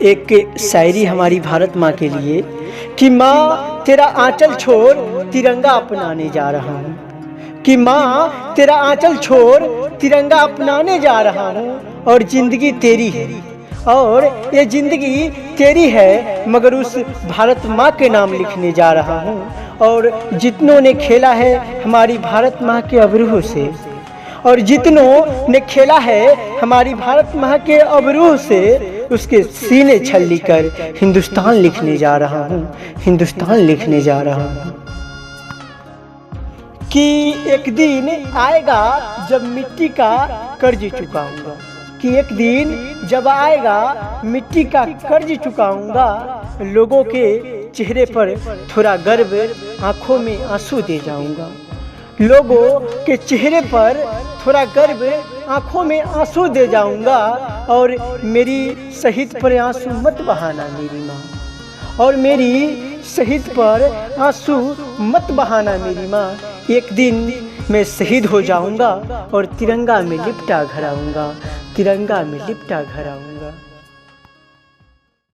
एक शायरी हमारी भारत माँ के लिए कि माँ तेरा आंचल छोड़ तिरंगा अपनाने जा रहा हूँ, कि माँ तेरा आंचल छोड़ तिरंगा अपनाने जा रहा हूँ। और जिंदगी तेरी है, और ये जिंदगी तेरी है, मगर उस भारत माँ के नाम लिखने जा रहा हूँ। और जितनों ने खेला है हमारी भारत माँ के अबरूह से, और जितनों ने खेला है हमारी भारत माँ के अबरूह से, उसके सीने छल्ली कर हिंदुस्तान लिखने जा रहा हूँ, हिंदुस्तान लिखने जा रहा हूँ। कि एक दिन आएगा जब मिट्टी का कर्ज चुकाऊंगा, कि एक दिन जब आएगा मिट्टी का कर्ज चुकाऊंगा। लोगों के चेहरे पर थोड़ा गर्व, आंखों में आंसू दे जाऊंगा। लोगों के चेहरे पर थोड़ा गर्व, आंखों में आंसू दे जाऊंगा। और मेरी शहीद पर आंसू मत बहाना मेरी माँ, और मेरी शहीद पर आंसू मत बहाना मेरी माँ। एक दिन मैं शहीद हो जाऊंगा और तिरंगा में लिपटा घर आऊंगा, तिरंगा में लिपटा घर आऊंगा।